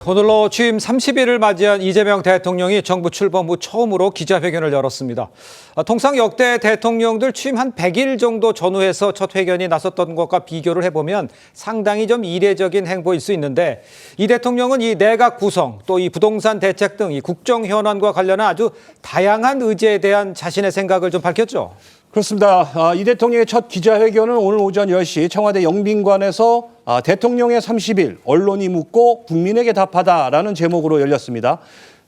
오늘로 취임 30일을 맞이한 이재명 대통령이 정부 출범 후 처음으로 기자회견을 열었습니다. 통상 역대 대통령들 취임 한 100일 정도 전후해서 첫 회견이 나섰던 것과 비교를 해보면 상당히 좀 이례적인 행보일 수 있는데, 이 대통령은 이 내각 구성, 또 이 부동산 대책 등 이 국정 현안과 관련한 아주 다양한 의제에 대한 자신의 생각을 좀 밝혔죠. 그렇습니다. 이 대통령의 첫 기자회견은 오늘 오전 10시 청와대 영빈관에서 대통령의 30일 언론이 묻고 국민에게 답하다라는 제목으로 열렸습니다.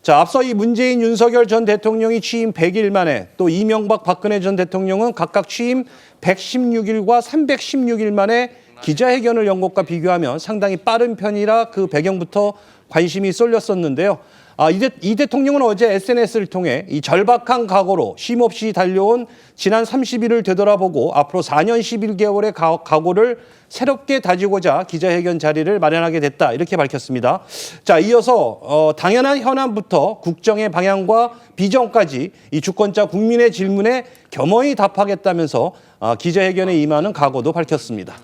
자, 앞서 이 문재인, 윤석열 전 대통령이 취임 100일 만에, 또 이명박, 박근혜 전 대통령은 각각 취임 116일과 316일 만에 기자회견을 연 것과 비교하면 상당히 빠른 편이라 그 배경부터 관심이 쏠렸었는데요. 이 대통령은 어제 SNS를 통해 이 절박한 각오로 쉼없이 달려온 지난 30일을 되돌아보고 앞으로 4년 11개월의 각오를 새롭게 다지고자 기자회견 자리를 마련하게 됐다, 이렇게 밝혔습니다. 자, 이어서 당연한 현안부터 국정의 방향과 비전까지 이 주권자 국민의 질문에 겸허히 답하겠다면서 기자회견에 임하는 각오도 밝혔습니다.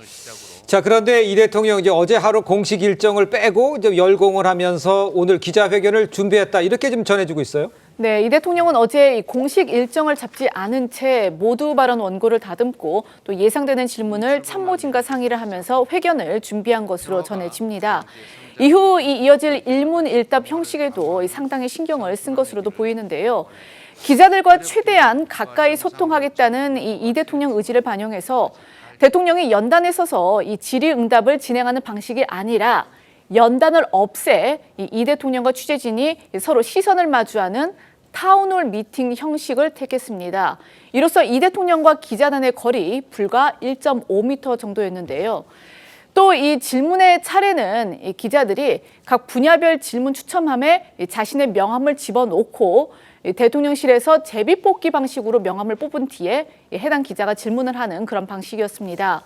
자, 그런데 이 대통령 이제 어제 하루 공식 일정을 빼고 이제 열공을 하면서 오늘 기자회견을 준비했다, 이렇게 좀 전해지고 있어요. 네, 이 대통령은 어제 공식 일정을 잡지 않은 채 모두 발언 원고를 다듬고 또 예상되는 질문을 참모진과 상의를 하면서 회견을 준비한 것으로 전해집니다. 이후 이어질 일문일답 형식에도 상당히 신경을 쓴 것으로도 보이는데요. 기자들과 최대한 가까이 소통하겠다는 이 대통령 의지를 반영해서 대통령이 연단에 서서 이 질의응답을 진행하는 방식이 아니라 연단을 없애 이 대통령과 취재진이 서로 시선을 마주하는 타운홀 미팅 형식을 택했습니다. 이로써 이 대통령과 기자단의 거리 불과 1.5m 정도였는데요. 또 이 질문의 차례는 이 기자들이 각 분야별 질문 추첨함에 자신의 명함을 집어넣고 대통령실에서 제비뽑기 방식으로 명함을 뽑은 뒤에 해당 기자가 질문을 하는 그런 방식이었습니다.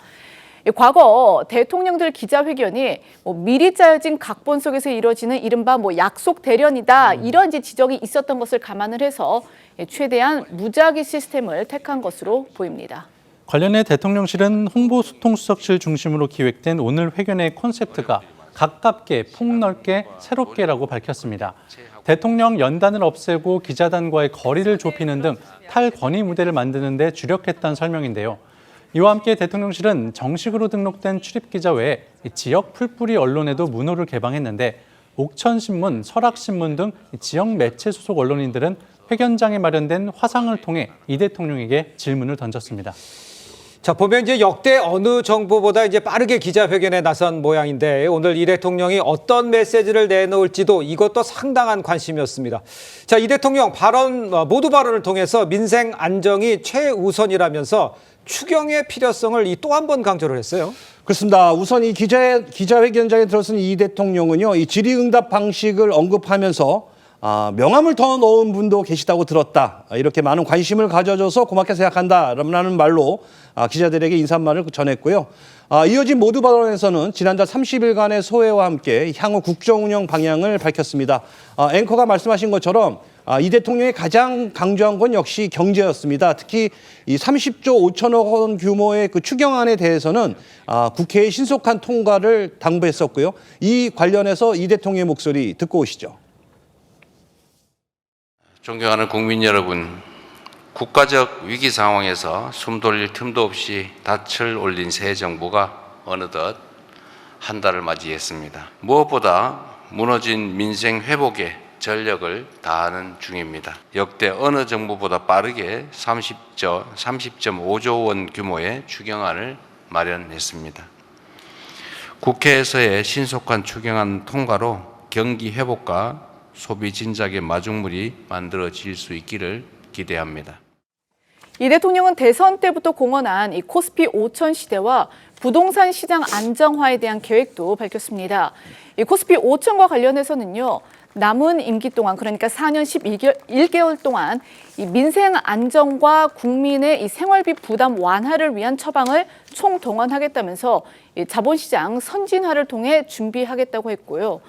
과거 대통령들 기자회견이 미리 짜여진 각본 속에서 이루어지는 이른바 약속 대련이다, 이런 지적이 있었던 것을 감안을 해서 최대한 무작위 시스템을 택한 것으로 보입니다. 관련해 대통령실은 홍보소통수석실 중심으로 기획된 오늘 회견의 콘셉트가 가깝게, 폭넓게, 새롭게라고 밝혔습니다. 대통령 연단을 없애고 기자단과의 거리를 좁히는 등 탈권위 무대를 만드는 데 주력했다는 설명인데요. 이와 함께 대통령실은 정식으로 등록된 출입기자 외에 지역 풀뿌리 언론에도 문호를 개방했는데, 옥천신문, 설악신문 등 지역 매체 소속 언론인들은 회견장에 마련된 화상을 통해 이 대통령에게 질문을 던졌습니다. 자, 보면 이제 역대 어느 정부보다 이제 빠르게 기자회견에 나선 모양인데, 오늘 이 대통령이 어떤 메시지를 내놓을지도 이것도 상당한 관심이었습니다. 자, 이 대통령 모두 발언을 통해서 민생 안정이 최우선이라면서 추경의 필요성을 또 한 번 강조를 했어요. 그렇습니다. 우선 이 기자회견장에 들어선 이 대통령은요, 이 질의응답 방식을 언급하면서 명함을 더 넣은 분도 계시다고 들었다, 이렇게 많은 관심을 가져줘서 고맙게 생각한다라는 말로 기자들에게 인사말을 전했고요. 이어진 모두 발언에서는 지난달 30일간의 소회와 함께 향후 국정운영 방향을 밝혔습니다. 앵커가 말씀하신 것처럼 이 대통령이 가장 강조한 건 역시 경제였습니다. 특히 이 30조 5천억 원 규모의 그 추경안에 대해서는 국회의 신속한 통과를 당부했었고요. 이 관련해서 이 대통령의 목소리 듣고 오시죠. 존경하는 국민 여러분, 국가적 위기 상황에서 숨 돌릴 틈도 없이 닻을 올린 새 정부가 어느덧 한 달을 맞이했습니다. 무엇보다 무너진 민생 회복에 전력을 다하는 중입니다. 역대 어느 정부보다 빠르게 30.5조 원 규모의 추경안을 마련했습니다. 국회에서의 신속한 추경안 통과로 경기 회복과 소비 진작의 마중물이 만들어질 수 있기를 기대합니다. 이 대통령은 대선 때부터 공언한 이 코스피 5천 시대와 부동산 시장 안정화에 대한 계획도 밝혔습니다. 이 코스피 5천과 관련해서는요, 남은 임기 동안, 그러니까 4년 11개월 동안 이 민생 안정과 국민의 이 생활비 부담 완화를 위한 처방을 총동원하겠다면서 이 자본시장 선진화를 통해 준비하겠다고 했고요.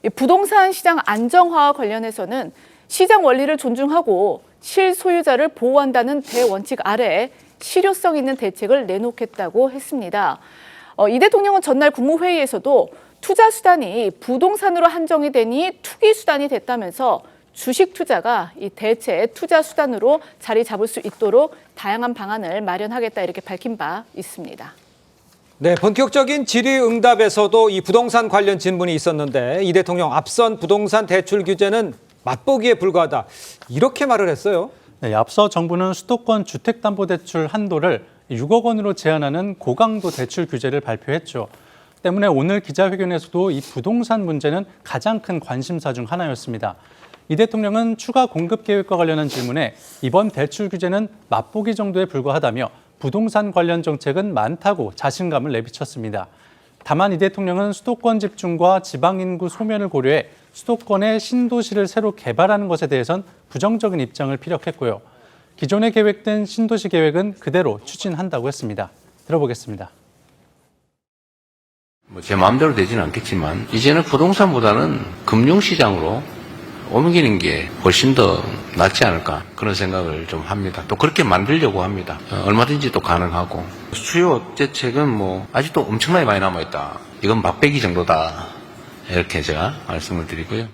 이 부동산 시장 안정화와 관련해서는 시장 원리를 존중하고 실소유자를 보호한다는 대원칙 아래 실효성 있는 대책을 내놓겠다고 했습니다. 이 대통령은 전날 국무회의에서도 투자 수단이 부동산으로 한정이 되니 투기 수단이 됐다면서 주식 투자가 이 대체 투자 수단으로 자리 잡을 수 있도록 다양한 방안을 마련하겠다 이렇게 밝힌 바 있습니다. 네, 본격적인 질의응답에서도 이 부동산 관련 질문이 있었는데 이 대통령 앞선 부동산 대출 규제는 맛보기에 불과하다 이렇게 말을 했어요. 네, 앞서 정부는 수도권 주택담보대출 한도를 6억 원으로 제한하는 고강도 대출 규제를 발표했죠. 때문에 오늘 기자회견에서도 이 부동산 문제는 가장 큰 관심사 중 하나였습니다. 이 대통령은 추가 공급 계획과 관련한 질문에 이번 대출 규제는 맛보기 정도에 불과하다며 부동산 관련 정책은 많다고 자신감을 내비쳤습니다. 다만 이 대통령은 수도권 집중과 지방 인구 소멸을 고려해 수도권의 신도시를 새로 개발하는 것에 대해선 부정적인 입장을 피력했고요. 기존에 계획된 신도시 계획은 그대로 추진한다고 했습니다. 들어보겠습니다. 제 마음대로 되지는 않겠지만 이제는 부동산보다는 금융시장으로 옮기는 게 훨씬 더 낫지 않을까 그런 생각을 좀 합니다. 또 그렇게 만들려고 합니다. 얼마든지 또 가능하고 수요 억제책은 뭐 아직도 엄청나게 많이 남아있다. 이건 맛배기 정도다 이렇게 제가 말씀을 드리고요.